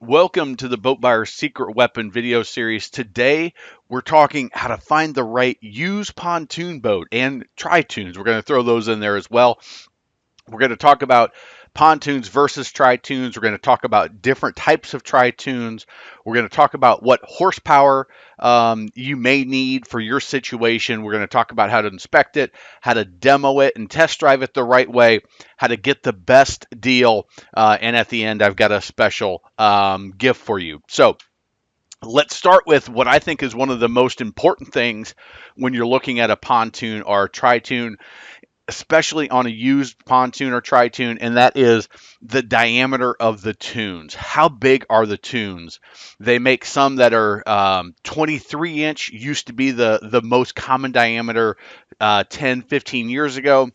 Welcome to the Boat Buyer's Secret Weapon video series. Today, we're talking how to find the right used pontoon boat and Tri-Toons. We're going to throw those in there as well. We're going to talk about pontoons versus Tri-Toons. We're going to talk about different types of Tri-Toons. We're going to talk about what horsepower you may need for your situation. We're going to talk about how to inspect it, how to demo it and test drive it the right way, how to get the best deal. And at the end, I've got a special gift for you. So, let's start with what I think is one of the most important things when you're looking at a pontoon or a Tri-Toon, especially on a used pontoon or Tri-Toon, and that is the diameter of the tunes. How big are the tunes? They make some that are 23 inch, used to be the most common diameter 10, 15 years ago.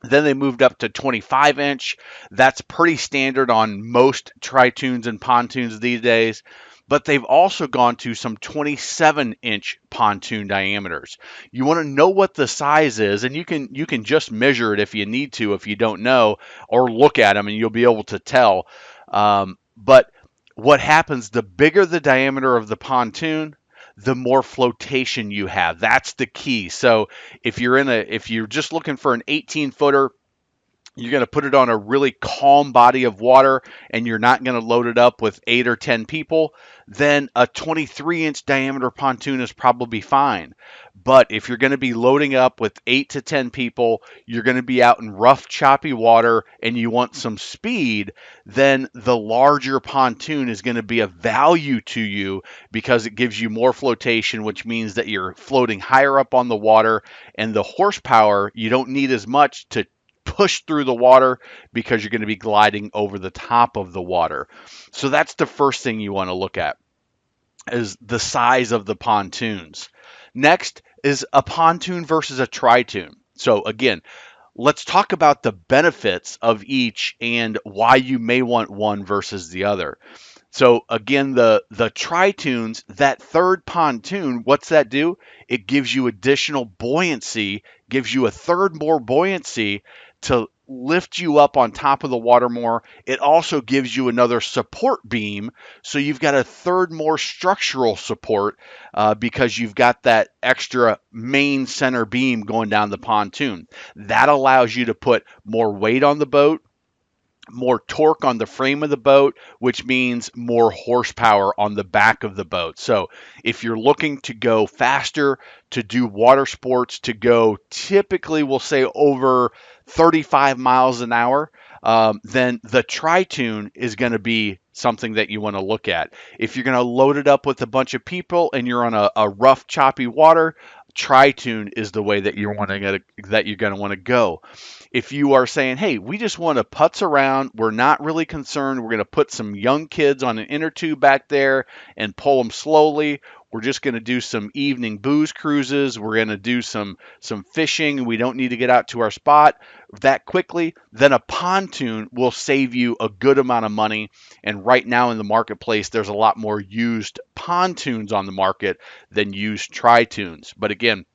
Then they moved up to 25 inch. That's pretty standard on most Tri-Toons and pontoons these days. But they've also gone to some 27-inch pontoon diameters. You want to know what the size is, and you can just measure it if you need to, if you don't know, or look at them and you'll be able to tell. But what happens, the bigger the diameter of the pontoon, the more flotation you have. That's the key. So if you're just looking for an 18 footer, you're going to put it on a really calm body of water and you're not going to load it up with 8 or 10 people, then a 23-inch diameter pontoon is probably fine. But if you're going to be loading up with 8 to 10 people, you're going to be out in rough, choppy water and you want some speed, then the larger pontoon is going to be of value to you because it gives you more flotation, which means that you're floating higher up on the water, and the horsepower, you don't need as much to push through the water because you're going to be gliding over the top of the water. So that's the first thing you want to look at, is the size of the pontoons. Next is a pontoon versus a Tri-Toon. So again, let's talk about the benefits of each and why you may want one versus the other. So again, the Tri-Toons, that third pontoon, what's that do? It gives you additional buoyancy, gives you a third more buoyancy to lift you up on top of the water more. It also gives you another support beam, so you've got a third more structural support because you've got that extra main center beam going down the pontoon. That allows you to put more weight on the boat, more torque on the frame of the boat, which means more horsepower on the back of the boat. So if you're looking to go faster, to do water sports, to go typically, we'll say over 35 miles an hour, then the Tri-Toon is going to be something that you want to look at. If you're going to load it up with a bunch of people and you're on a rough, choppy water, Tri-Toon is the way that you're going to want to go. If you are saying, hey, we just want to putz around, we're not really concerned, we're going to put some young kids on an inner tube back there and pull them slowly. We're just going to do some evening booze cruises. We're going to do some fishing. We don't need to get out to our spot that quickly. Then a pontoon will save you a good amount of money. And right now in the marketplace, there's a lot more used pontoons on the market than used Tri-Toons. But again,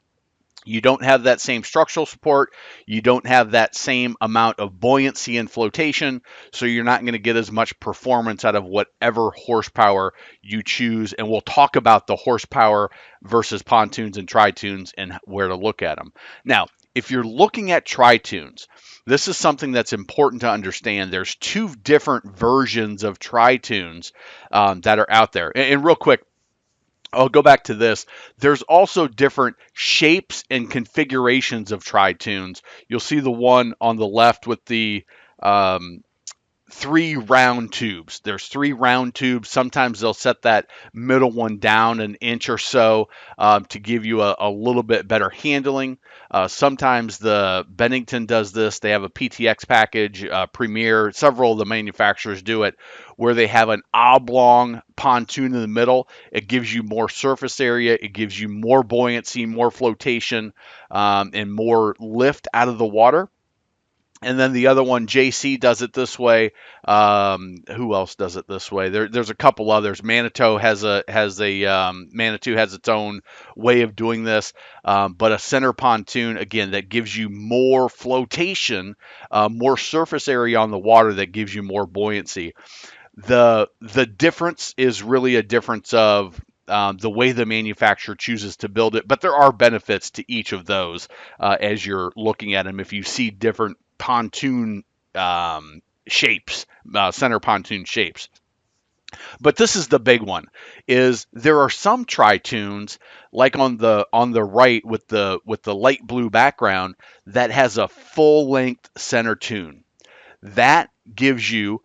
you don't have that same structural support. You don't have that same amount of buoyancy and flotation. So you're not going to get as much performance out of whatever horsepower you choose. And we'll talk about the horsepower versus pontoons and Tri-Toons and where to look at them. Now, if you're looking at Tri-Toons, this is something that's important to understand. There's two different versions of Tri-Toons that are out there. And real quick, I'll go back to this. There's also different shapes and configurations of Tri-Toons. You'll see the one on the left with the three round tubes. There's three round tubes. Sometimes they'll set that middle one down an inch or so to give you a little bit better handling. Sometimes the Bennington does this. They have a PTX package, Premier, several of the manufacturers do it, where they have an oblong pontoon in the middle. It gives you more surface area. It gives you more buoyancy, more flotation, and more lift out of the water. And then the other one, JC does it this way. Who else does it this way? There's a couple others. Manitou has its own way of doing this. But a center pontoon, again, that gives you more flotation, more surface area on the water, that gives you more buoyancy. The difference is really a difference of the way the manufacturer chooses to build it, but there are benefits to each of those as you're looking at them. If you see different pontoon shapes, center pontoon shapes. But this is the big one: is there are some Tri-Toons, like on the right with the light blue background, that has a full length center tune that gives you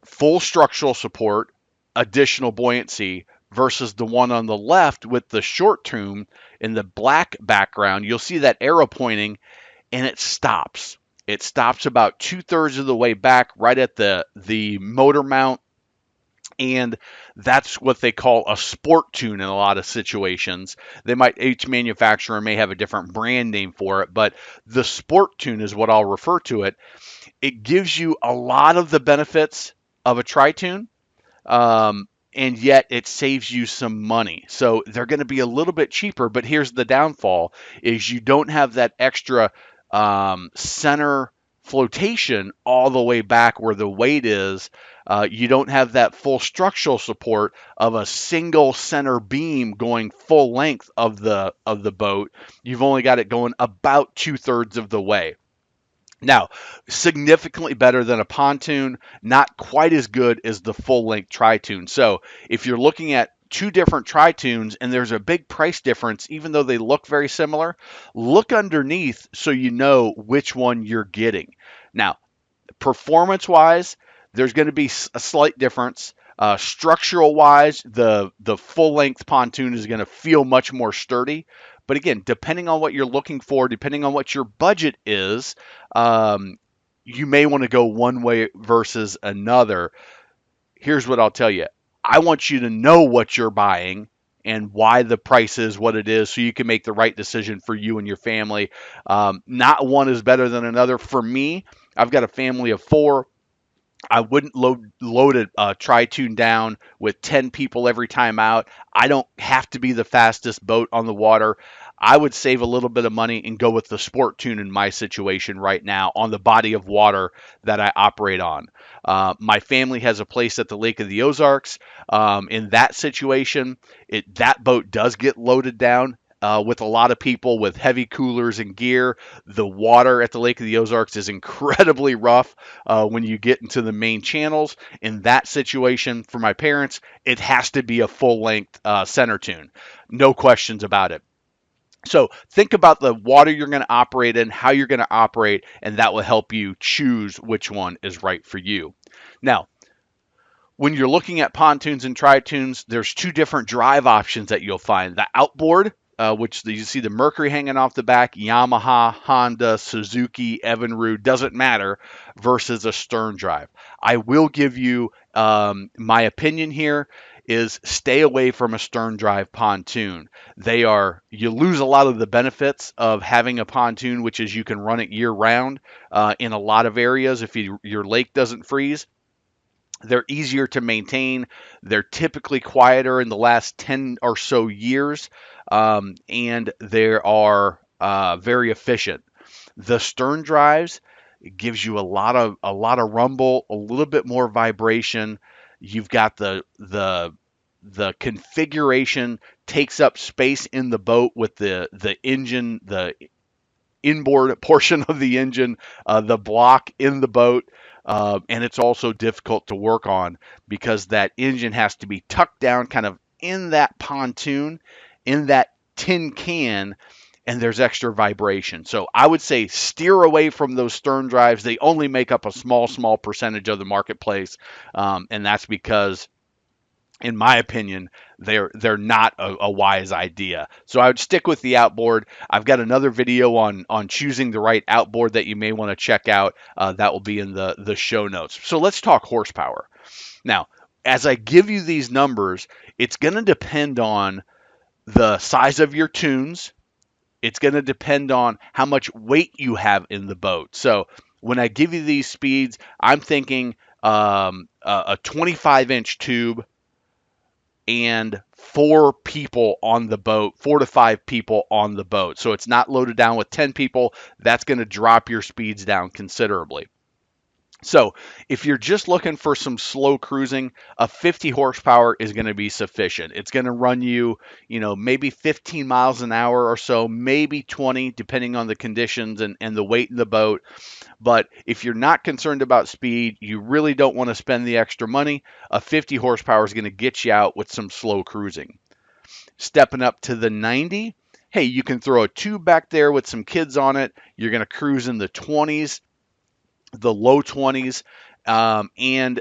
full structural support, additional buoyancy, versus the one on the left with the short tune in the black background. You'll see that arrow pointing, and it stops. It stops about 2/3 of the way back, right at the motor mount, and that's what they call a sport tune in a lot of situations. Each manufacturer may have a different brand name for it, but the sport tune is what I'll refer to it. It gives you a lot of the benefits of a Tri-Toon, and yet it saves you some money. So they're going to be a little bit cheaper, but here's the downfall: is you don't have that extra center flotation all the way back where the weight is. You don't have that full structural support of a single center beam going full length of the boat. You've only got it going about 2/3 of the way. Now, significantly better than a pontoon, not quite as good as the full-length Tri-Toon. So if you're looking at two different Tri-Toons and there's a big price difference, even though they look very similar, look underneath so you know which one you're getting. Now, performance-wise, there's going to be a slight difference. Structural-wise, the full-length pontoon is going to feel much more sturdy. But again, depending on what you're looking for, depending on what your budget is, you may want to go one way versus another. Here's what I'll tell you. I want you to know what you're buying and why the price is what it is so you can make the right decision for you and your family. Not one is better than another. For me, I've got a family of 4. I wouldn't load a Tri-Toon down with 10 people every time out. I don't have to be the fastest boat on the water. I would save a little bit of money and go with the sport tune in my situation right now on the body of water that I operate on. My family has a place at the Lake of the Ozarks. In that situation, that boat does get loaded down. With a lot of people with heavy coolers and gear. The water at the Lake of the Ozarks is incredibly rough when you get into the main channels. In that situation, for my parents, it has to be a full-length center tune. No questions about it. So think about the water you're going to operate in, how you're going to operate, and that will help you choose which one is right for you. Now, when you're looking at pontoons and Tri-Toons, there's 2 different drive options that you'll find. The Outboard, which you see the Mercury hanging off the back, Yamaha, Honda, Suzuki, Evinrude, doesn't matter, versus a stern drive. I will give you my opinion here is stay away from a stern drive pontoon. You lose a lot of the benefits of having a pontoon, which is you can run it year round in a lot of areas if your lake doesn't freeze. They're easier to maintain. They're typically quieter in the last 10 or so years, and they are very efficient. The stern drives gives you a lot of rumble, a little bit more vibration. You've got the configuration takes up space in the boat with the engine, the inboard portion of the engine, the block in the boat. And it's also difficult to work on because that engine has to be tucked down kind of in that pontoon, in that tin can, and there's extra vibration. So I would say steer away from those stern drives. They only make up a small percentage of the marketplace, and that's because, in my opinion, they're not a wise idea. So I would stick with the outboard. I've got another video on choosing the right outboard that you may want to check out. That will be in the show notes. So let's talk horsepower. Now, as I give you these numbers, it's going to depend on the size of your tunes. It's going to depend on how much weight you have in the boat. So when I give you these speeds, I'm thinking a 25-inch tube and 4 people on the boat, 4 to 5 people on the boat. So it's not loaded down with 10 people. That's going to drop your speeds down considerably. So if you're just looking for some slow cruising, a 50 horsepower is going to be sufficient. It's going to run you, maybe 15 miles an hour or so, maybe 20, depending on the conditions and the weight of the boat. But if you're not concerned about speed, you really don't want to spend the extra money, a 50 horsepower is going to get you out with some slow cruising. Stepping up to the 90, hey, you can throw a tube back there with some kids on it. You're going to cruise in the 20s, the low 20s, and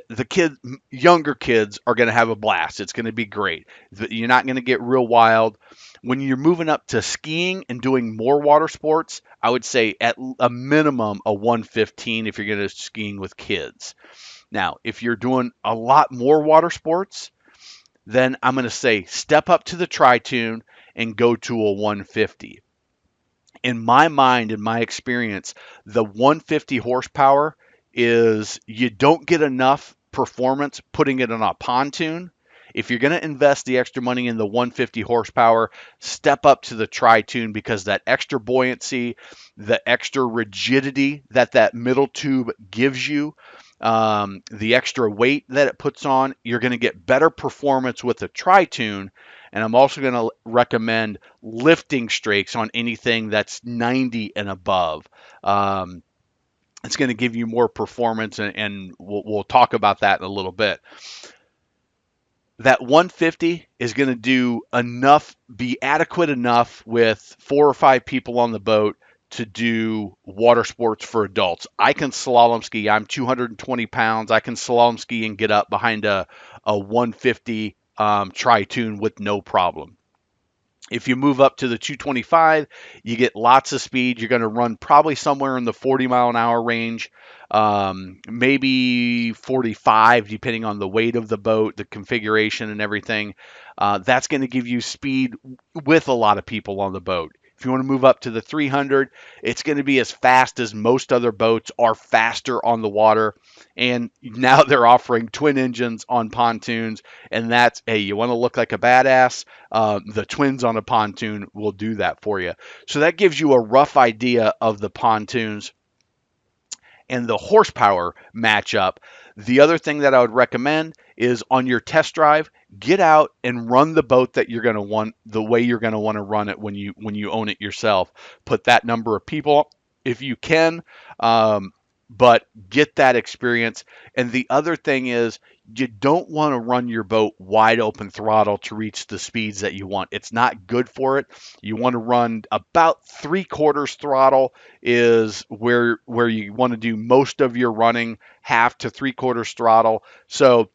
younger kids are going to have a blast. It's going to be great. You're not going to get real wild. When you're moving up to skiing and doing more water sports, I would say at a minimum a 115 if you're going to skiing with kids. Now, if you're doing a lot more water sports, then I'm going to say step up to the Tri-Toon and go to a 150. In my mind, in my experience, the 150 horsepower is you don't get enough performance putting it on a pontoon. If you're going to invest the extra money in the 150 horsepower, step up to the Tri-Toon because that extra buoyancy, the extra rigidity that middle tube gives you, the extra weight that it puts on, you're going to get better performance with the Tri-Toon. And I'm also going to recommend lifting strakes on anything that's 90 and above. It's going to give you more performance, and we'll talk about that in a little bit. That 150 is going to do enough, be adequate enough with 4 or 5 people on the boat to do water sports for adults. I can slalom ski. I'm 220 pounds. I can slalom ski and get up behind a 150 Tri-Toon with no problem. If you move up to the 225, you get lots of speed. You're going to run probably somewhere in the 40-mile-an-hour range, maybe 45, depending on the weight of the boat, the configuration, and everything. That's going to give you speed with a lot of people on the boat. If you want to move up to the 300, it's going to be as fast as most other boats are faster on the water. And now they're offering twin engines on pontoons. And that's, hey, you want to look like a badass? The twins on a pontoon will do that for you. So that gives you a rough idea of the pontoons and the horsepower matchup. The other thing that I would recommend is on your test drive, get out and run the boat that you're going to want, the way you're going to want to run it when you own it yourself. Put that number of people if you can, but get that experience. And the other thing is you don't want to run your boat wide open throttle to reach the speeds that you want. It's not good for it. You want to run about 3/4 throttle is where you want to do most of your running, half to 3/4 throttle. So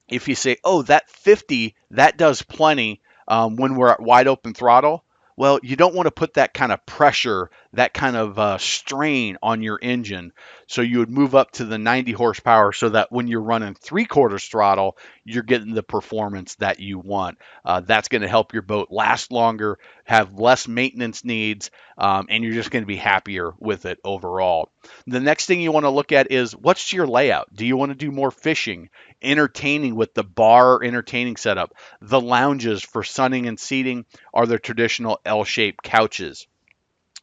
if you say, oh, that 50, that does plenty when we're at wide open throttle, well, you don't want to put that kind of pressure, that kind of strain on your engine. So you would move up to the 90 horsepower so that when you're running 3/4 throttle, you're getting the performance that you want. That's going to help your boat last longer, have less maintenance needs, and you're just going to be happier with it overall. The next thing you want to look at is what's your layout? Do you want to do more fishing, entertaining with the bar entertaining setup? The lounges for sunning and seating are the traditional L-shaped couches.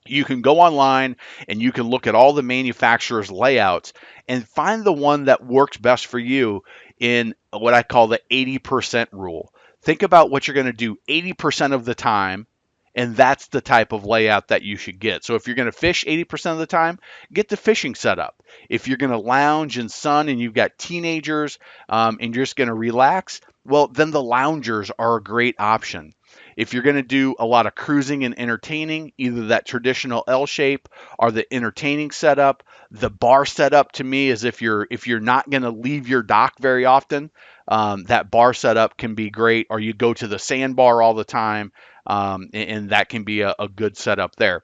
You can go online and you can look at all the manufacturers' layouts and find the one that works best for you in what I call the 80% rule. Think about what you're going to do 80% of the time, and that's the type of layout that you should get. So if you're going to fish 80% of the time, get the fishing setup. If you're going to lounge and sun and you've got teenagers and you're just going to relax, well, then the loungers are a great option. If you're going to do a lot of cruising and entertaining, either that traditional L shape or the entertaining setup, the bar setup to me is if you're not going to leave your dock very often, that bar setup can be great. Or you go to the sandbar all the time, and that can be a good setup there.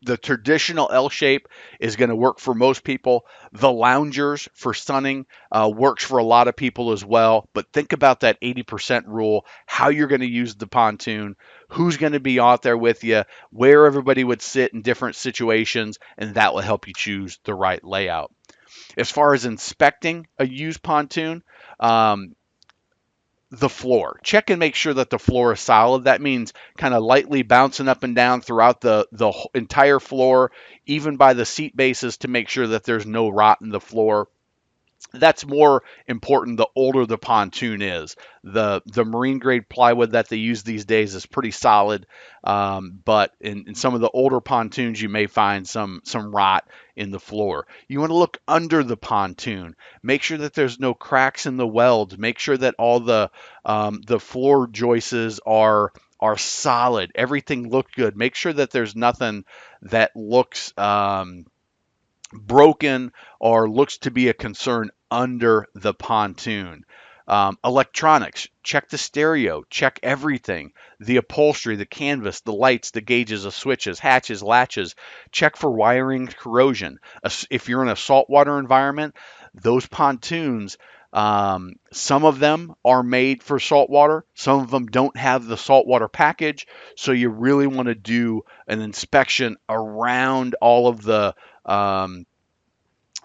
The traditional L shape is going to work for most people. The loungers for sunning works for a lot of people as well. But think about that 80% rule, how you're going to use the pontoon, who's going to be out there with you, where everybody would sit in different situations, and that will help you choose the right layout. As far as inspecting a used pontoon, the floor. Check and make sure that the floor is solid. That means kind of lightly bouncing up and down throughout the entire floor, even by the seat bases, to make sure that there's no rot in the floor. That's more important the older the pontoon is. The marine grade plywood that they use these days is pretty solid, but in some of the older pontoons you may find some rot in the floor. You want to look under the pontoon. Make sure that there's no cracks in the welds. Make sure that all the floor joists are solid. Everything looks good. Make sure that there's nothing that looks broken or looks to be a concern under the pontoon. Electronics, check the stereo, check everything. The upholstery, the canvas, the lights, the gauges, the switches, hatches, latches. Check for wiring corrosion. If you're in a saltwater environment, those pontoons, some of them are made for saltwater. Some of them don't have the saltwater package. So you really want to do an inspection around all of um,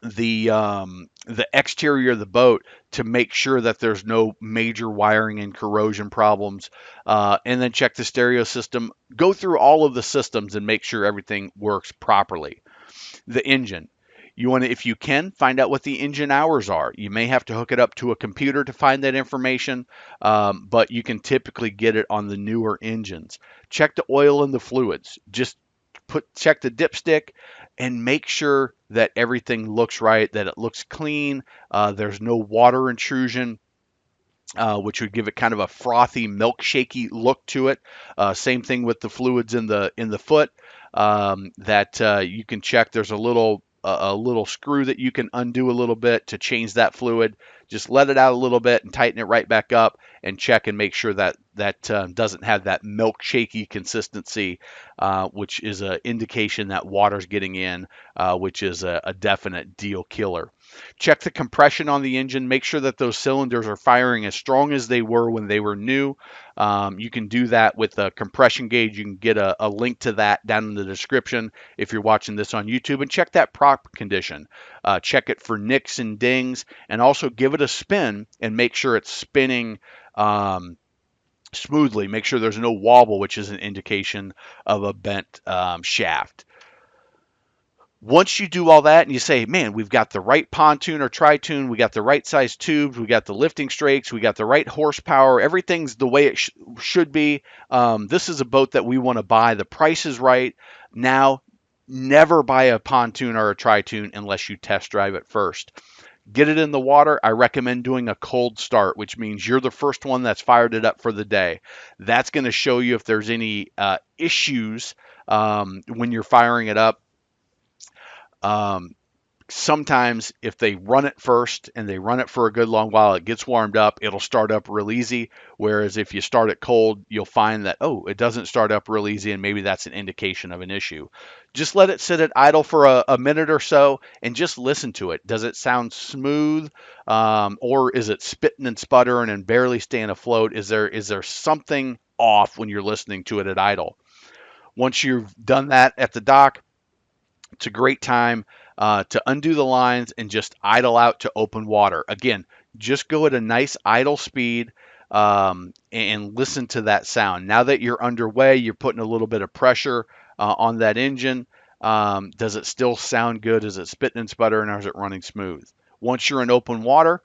the exterior of the boat to make sure that there's no major wiring and corrosion problems, and then check the stereo system. Go through all of the systems and make sure everything works properly. The engine. You want to, if you can, find out what the engine hours are. You may have to hook it up to a computer to find that information, but you can typically get it on the newer engines. Check the oil and the fluids. Just check the dipstick and make sure that everything looks right, that it looks clean. There's no water intrusion, which would give it kind of a frothy, milkshakey look to it. Same thing with the fluids in the foot, that you can check. There's a little screw that you can undo a little bit to change that fluid. Just let it out a little bit and tighten it right back up, and check and make sure that doesn't have that milkshakey consistency, which is an indication that water's getting in, which is a definite deal killer. Check the compression on the engine. Make sure that those cylinders are firing as strong as they were when they were new. You can do that with a compression gauge. You can get a link to that down in the description if you're watching this on YouTube. And check that prop condition. Check it for nicks and dings, and also give it a spin and make sure it's spinning smoothly. Make sure there's no wobble, which is an indication of a bent shaft. Once you do all that and you say, man, we've got the right pontoon or Tri-Toon, we got the right size tubes, we got the lifting strakes, we got the right horsepower, everything's the way it should be. This is a boat that we want to buy. The price is right. Now, never buy a pontoon or a Tri-Toon unless you test drive it first. Get it in the water. I recommend doing a cold start, which means you're the first one that's fired it up for the day. That's going to show you if there's any issues when you're firing it up. Sometimes if they run it first and they run it for a good long while, it gets warmed up, it'll start up real easy. Whereas if you start it cold, you'll find that, oh, it doesn't start up real easy, and maybe that's an indication of an issue. Just let it sit at idle for a minute or so and just listen to it. Does it sound smooth, or is it spitting and sputtering and barely staying afloat? Is there something off when you're listening to it at idle? Once you've done that at the dock, it's a great time to undo the lines and just idle out to open water. Again, just go at a nice idle speed, and listen to that sound. Now that you're underway, you're putting a little bit of pressure on that engine. Does it still sound good? Is it spitting and sputtering, or is it running smooth? Once you're in open water,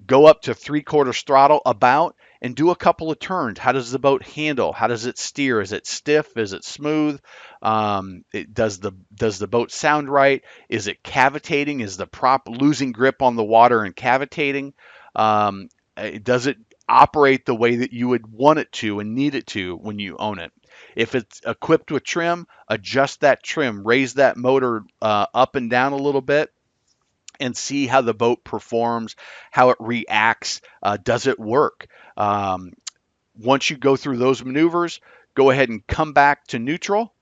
go up to 3/4 throttle about and do a couple of turns. How does the boat handle? How does it steer? Is it stiff? Is it smooth? Does the boat sound right? Is it cavitating? Is the prop losing grip on the water and cavitating? Does it operate the way that you would want it to and need it to when you own it? If it's equipped with trim, adjust that trim, raise that motor up and down a little bit, and see how the boat performs, how it reacts. Does it work? Once you go through those maneuvers, go ahead and come back to neutral.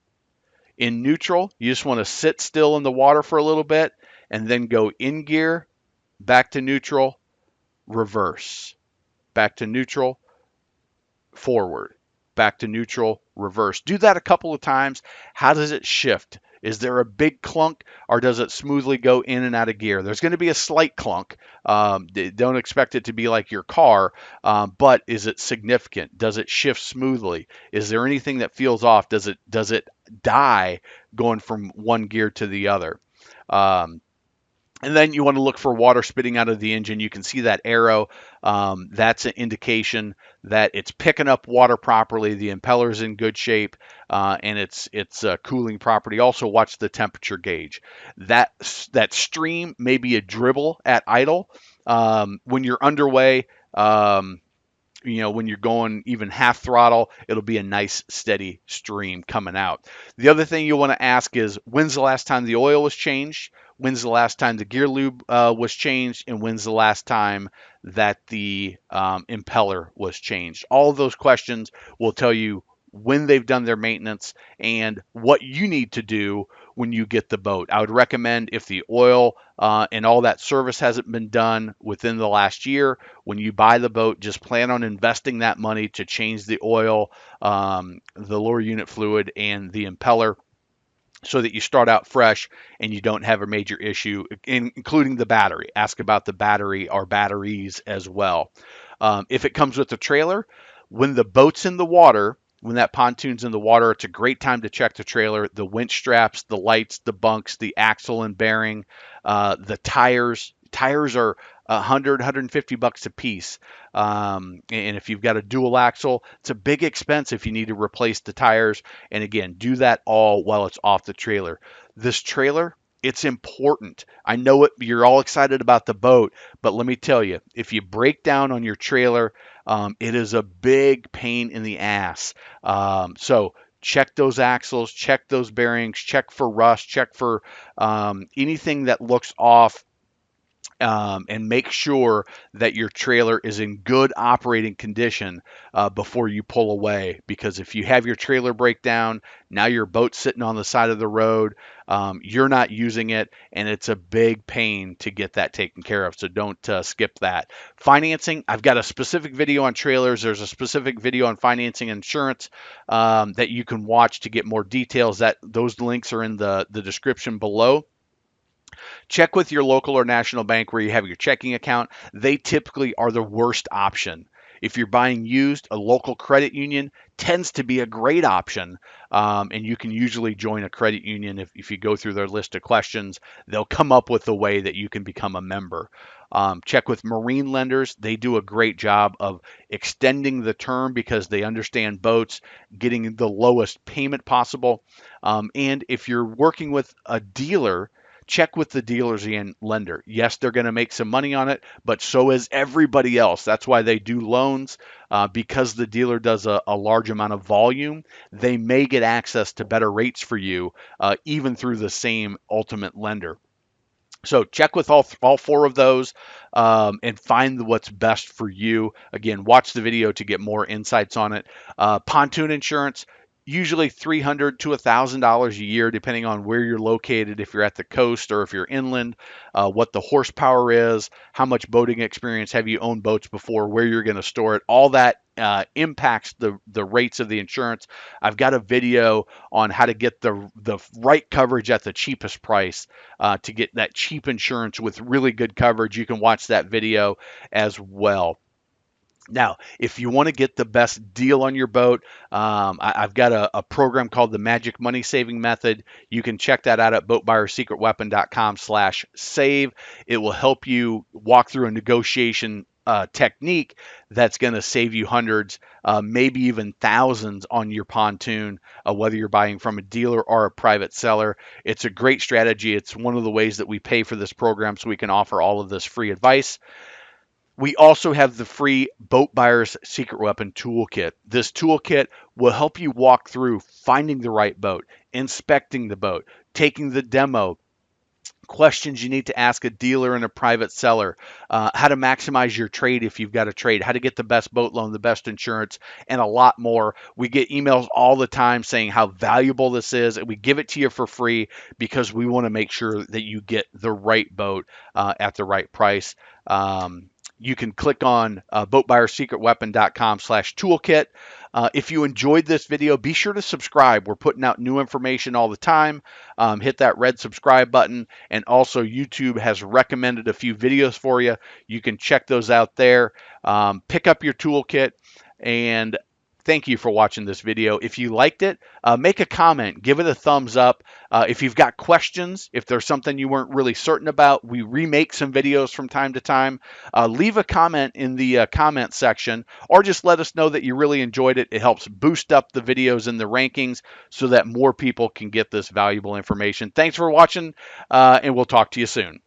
In neutral, you just want to sit still in the water for a little bit, and then go in gear, back to neutral, reverse, back to neutral, forward, back to neutral, reverse. Do that a couple of times. How does it shift? Is there a big clunk, or does it smoothly go in and out of gear? There's going to be a slight clunk. Don't expect it to be like your car, but is it significant? Does it shift smoothly? Is there anything that feels off? Does it die going from one gear to the other? Um, and then you want to look for water spitting out of the engine. You can see that arrow. That's an indication that it's picking up water properly. The impeller's in good shape, and it's cooling property. Also, watch the temperature gauge. That stream may be a dribble at idle. When you're underway, when you're going even half throttle, it'll be a nice steady stream coming out. The other thing you want to ask is, when's the last time the oil was changed? When's the last time the gear lube was changed? And when's the last time that the impeller was changed? All of those questions will tell you when they've done their maintenance and what you need to do when you get the boat. I would recommend, if the oil and all that service hasn't been done within the last year, when you buy the boat, just plan on investing that money to change the oil, the lower unit fluid, and the impeller, so that you start out fresh and you don't have a major issue, including the battery. Ask about the battery or batteries as well. If it comes with the trailer, when the boat's in the water, when that pontoon's in the water, it's a great time to check the trailer, the winch straps, the lights, the bunks, the axle and bearing, the tires. Tires are 150 bucks a piece. And if you've got a dual axle, it's a big expense if you need to replace the tires. And again, do that all while it's off the trailer. This trailer, it's important. I know it. You're all excited about the boat, but let me tell you, if you break down on your trailer, it is a big pain in the ass. So check those axles, check those bearings, check for rust, check for anything that looks off, and make sure that your trailer is in good operating condition before you pull away. Because if you have your trailer break down, now your boat's sitting on the side of the road, you're not using it, and it's a big pain to get that taken care of. So don't skip that. Financing, I've got a specific video on trailers. There's a specific video on financing insurance that you can watch to get more details. Those links are in the description below. Check with your local or national bank where you have your checking account. They typically are the worst option. If you're buying used, a local credit union tends to be a great option. And you can usually join a credit union if you go through their list of questions. They'll come up with a way that you can become a member. Check with marine lenders. They do a great job of extending the term because they understand boats, getting the lowest payment possible. And if you're working with a dealer, check with the dealers and lender. Yes, they're going to make some money on it, but so is everybody else. That's why they do loans, because the dealer does a large amount of volume. They may get access to better rates for you, even through the same ultimate lender. So check with all four of those, and find what's best for you. Again, watch the video to get more insights on it. Pontoon insurance, usually $300 to $1,000 a year, depending on where you're located, if you're at the coast or if you're inland, what the horsepower is, how much boating experience have you owned boats before, where you're going to store it. All that impacts the rates of the insurance. I've got a video on how to get the right coverage at the cheapest price, to get that cheap insurance with really good coverage. You can watch that video as well. Now, if you want to get the best deal on your boat, I've got a program called the Magic Money Saving Method. You can check that out at boatbuyerssecretweapon.com/save. It will help you walk through a negotiation technique that's going to save you hundreds, maybe even thousands on your pontoon, whether you're buying from a dealer or a private seller. It's a great strategy. It's one of the ways that we pay for this program, so we can offer all of this free advice. We also have the free Boat Buyer's Secret Weapon Toolkit. This toolkit will help you walk through finding the right boat, inspecting the boat, taking the demo, questions you need to ask a dealer and a private seller, how to maximize your trade if you've got a trade, how to get the best boat loan, the best insurance, and a lot more. We get emails all the time saying how valuable this is, and we give it to you for free because we want to make sure that you get the right boat at the right price. you can click on boatbuyerssecretweapon.com/toolkit. If you enjoyed this video, be sure to subscribe. We're putting out new information all the time. Hit that red subscribe button. And also, YouTube has recommended a few videos for you. You can check those out there. Pick up your toolkit. And thank you for watching this video. If you liked it, make a comment, give it a thumbs up. If you've got questions, if there's something you weren't really certain about, we remake some videos from time to time. Leave a comment in the comment section, or just let us know that you really enjoyed it. It helps boost up the videos in the rankings so that more people can get this valuable information. Thanks for watching, and we'll talk to you soon.